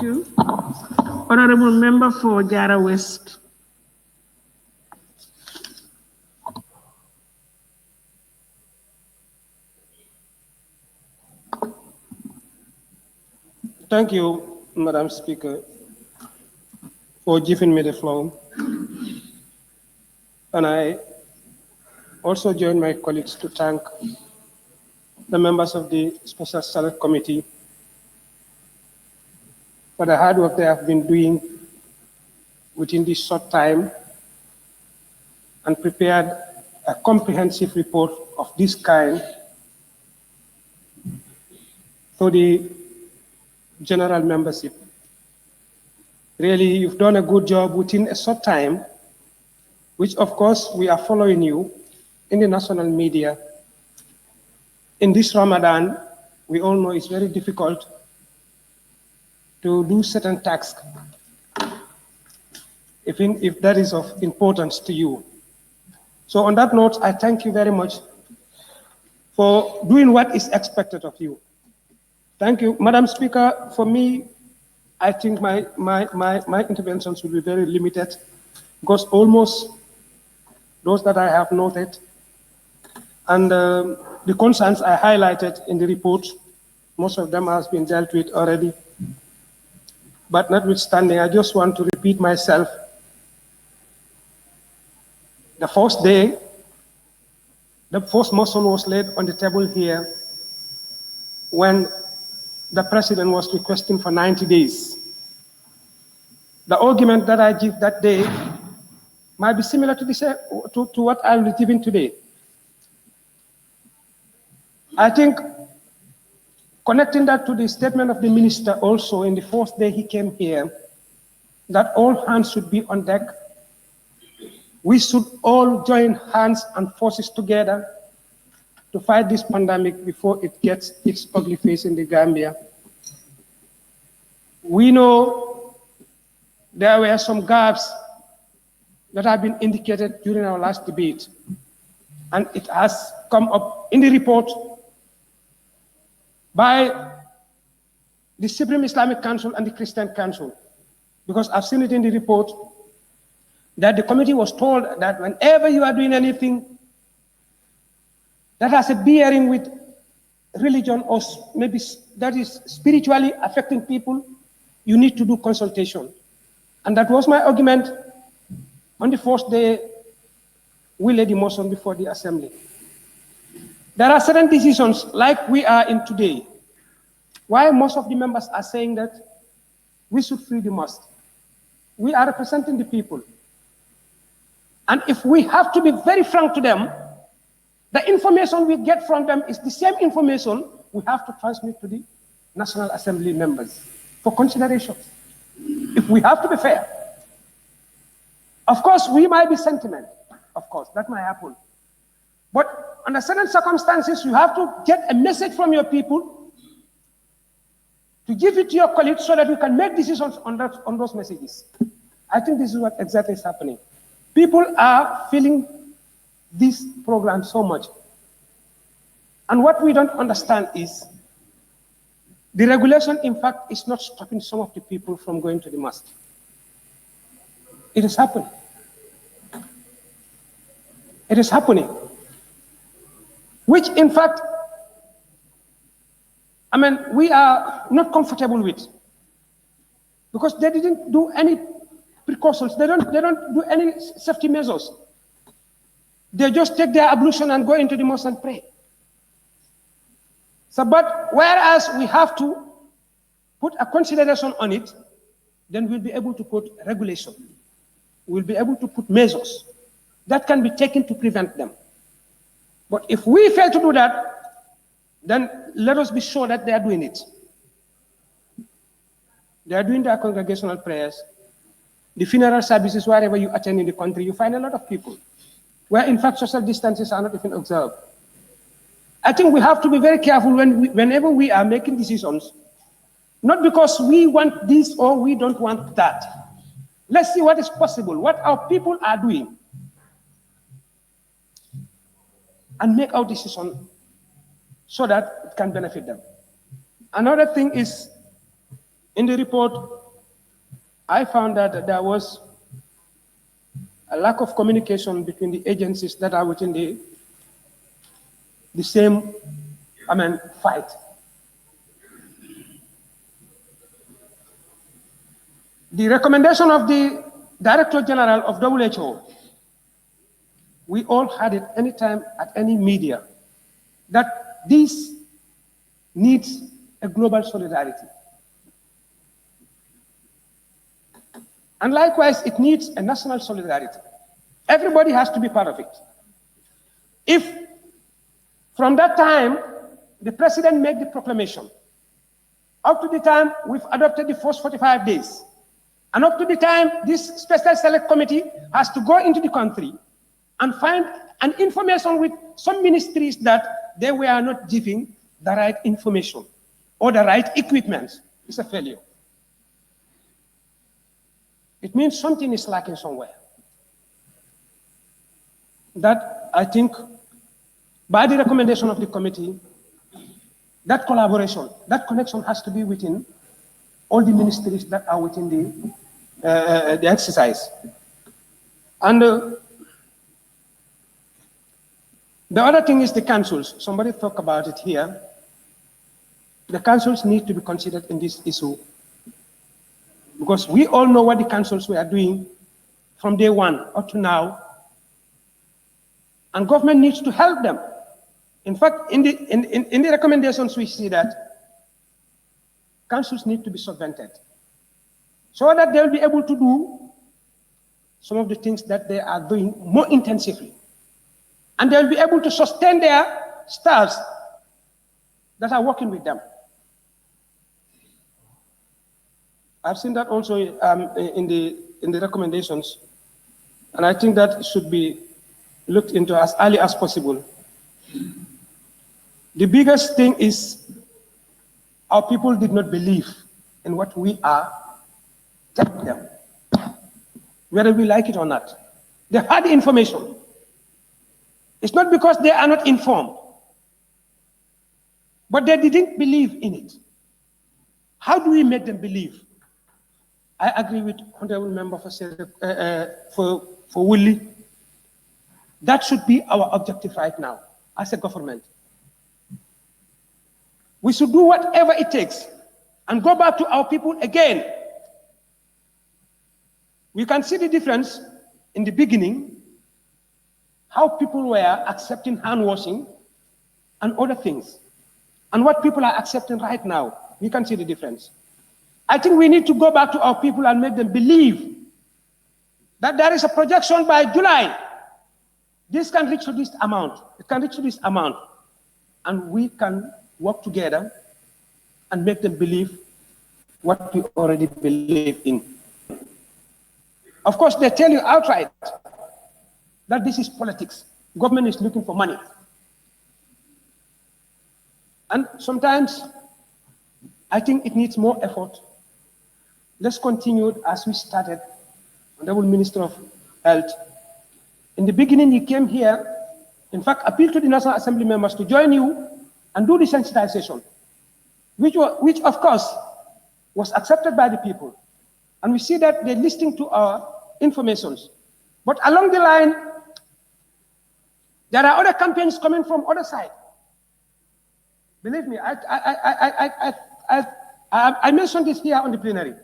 you. Honorable Member for Jara West. Thank you, Madam Speaker, for giving me the floor. And I also join my colleagues to thank the members of the Special Select Committee for the hard work they have been doing within this short time and prepared a comprehensive report of this kind for the general membership. Really, you've done a good job within a short time, which of course we are following you in the national media. In this Ramadan, we all know it's very difficult to do certain tasks, even if that is of importance to you. So on that note, I thank you very much for doing what is expected of you. Thank you. Madam Speaker, for me, I think my interventions will be very limited because almost those that I have noted and the concerns I highlighted in the report, most of them has been dealt with already. But notwithstanding, I just want to repeat myself. The first day, the first motion was laid on the table here when the president was requesting for 90 days. The argument that I give that day might be similar to what I'll be giving today. I think connecting that to the statement of the minister also in the first day he came here, that all hands should be on deck. We should all join hands and forces together to fight this pandemic before it gets its ugly face in the Gambia. We know there were some gaps that have been indicated during our last debate, and it has come up in the report by the Supreme Islamic Council and the Christian Council, because I've seen it in the report that the committee was told that whenever you are doing anything that has a bearing with religion or maybe that is spiritually affecting people, you need to do consultation. And that was my argument on the first day we laid the motion before the assembly. There are certain decisions like we are in today, why most of the members are saying that we should free the mosque. We are representing the people. And if we have to be very frank to them, the information we get from them is the same information we have to transmit to the National Assembly members for consideration. If we have to be fair. Of course, we might be sentiment. Of course, that might happen. But under certain circumstances, you have to get a message from your people to give it to your colleagues so that you can make decisions on those messages. I think this is what exactly is happening. People are feeling this program so much. And what we don't understand is the regulation, in fact, is not stopping some of the people from going to the mosque. It is happening. It is happening. Which, in fact, I mean, we are not comfortable with, because they didn't do any precautions. They don't do any safety measures. They just take their ablution and go into the mosque and pray. So, but whereas we have to put a consideration on it, then we'll be able to put regulation. We'll be able to put measures that can be taken to prevent them. But if we fail to do that, then let us be sure that they are doing it. They are doing their congregational prayers. The funeral services, wherever you attend in the country, you find a lot of people, where in fact social distances are not even observed. I think we have to be very careful whenever we are making decisions, not because we want this or we don't want that. Let's see what is possible, what our people are doing, and make our decision so that it can benefit them. Another thing is In the report, I found that there was a lack of communication between the agencies that are within the same, fight. The recommendation of the Director General of WHO, we all had it anytime at any media, that this needs a global solidarity. And likewise, it needs a national solidarity. Everybody has to be part of it. If from that time, the president made the proclamation, up to the time we've adopted the first 45 days, and up to the time this special select committee has to go into the country and find an information with some ministries that they were not giving the right information or the right equipment, it's a failure. It means something is lacking somewhere. That, I think, by the recommendation of the committee, that collaboration, that connection has to be within all the ministries that are within the exercise. And the other thing is the councils. Somebody talked about it here. The councils need to be considered in this issue, because we all know what the councils were doing from day one up to now, and government needs to help them. In fact, in the recommendations, we see that councils need to be subvented so that they'll be able to do some of the things that they are doing more intensively. And they'll be able to sustain their staffs that are working with them. I've seen that also in the recommendations, and I think that should be looked into as early as possible. The biggest thing is our people did not believe in what we are telling them, whether we like it or not. They had information. It's not because they are not informed, but they didn't believe in it. How do we make them believe? I agree with Honorable Member for Willie. That should be our objective right now as a government. We should do whatever it takes and go back to our people again. We can see the difference in the beginning, how people were accepting hand washing and other things, and what people are accepting right now. We can see the difference. I think we need to go back to our people and make them believe that there is a projection by July. This can reach to this amount. It can reach to this amount. And we can work together and make them believe what we already believe in. Of course, they tell you outright that this is politics. Government is looking for money. And sometimes I think it needs more effort. Let's continue as we started. Honorable Minister of Health. In the beginning, he came here, in fact, appealed to the National Assembly members to join you and do the sensitization, which of course was accepted by the people. And we see that they're listening to our informations. But along the line, there are other campaigns coming from other side. Believe me, I mentioned this here on the plenary,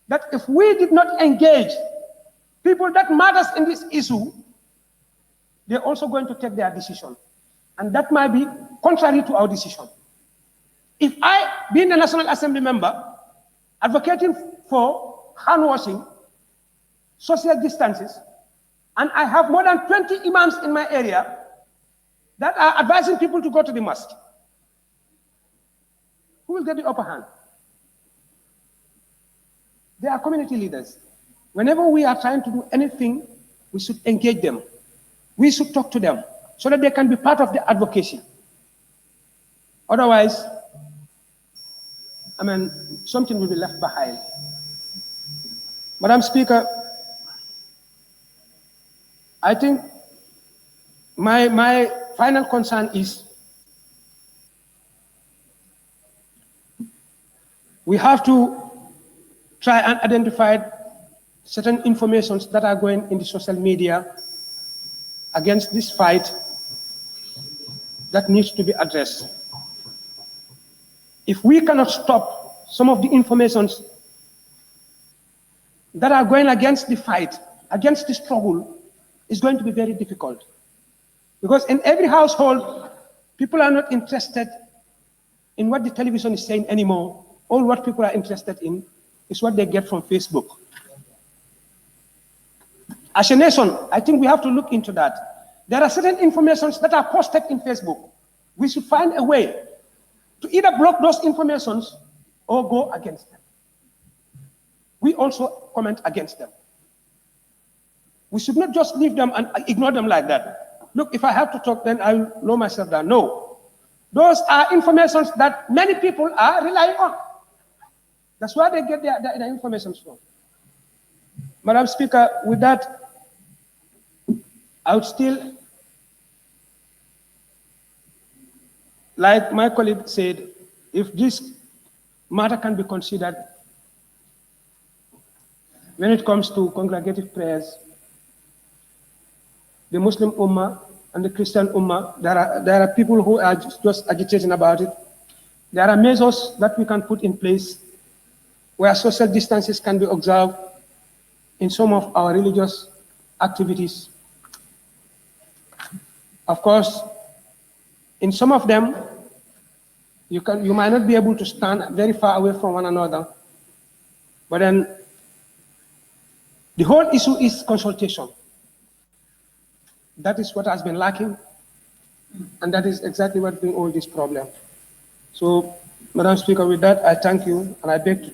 that if we did not engage people that matters in this issue, they're also going to take their decision. And that might be contrary to our decision. If I, being a National Assembly member, advocating for hand washing, social distances, and I have more than 20 imams in my area that are advising people to go to the mosque, who will get the upper hand? They are community leaders. Whenever we are trying to do anything, we should engage them. We should talk to them so that they can be part of the advocacy. Otherwise, something will be left behind. Madam Speaker, I think my final concern is we have to try and identify certain informations that are going in the social media against this fight that needs to be addressed. If we cannot stop some of the informations that are going against the fight, against the struggle, it's going to be very difficult. Because in every household, people are not interested in what the television is saying anymore. All what people are interested in is what they get from Facebook. As a nation, I think we have to look into that. There are certain informations that are posted in Facebook. We should find a way to either block those informations or go against them. We also comment against them. We should not just leave them and ignore them like that. Look, if I have to talk, then I'll lower myself down. No. Those are informations that many people are relying on. That's where they get their information from. Madam Speaker, with that, I would still, like my colleague said, if this matter can be considered when it comes to congregative prayers, the Muslim Ummah and the Christian Ummah, there are people who are just agitating about it. There are measures that we can put in place where social distances can be observed in some of our religious activities. Of course, in some of them, you might not be able to stand very far away from one another, but then the whole issue is consultation. That is what has been lacking, and that is exactly what brings all this problem. So, Madam Speaker, with that, I thank you, and I beg to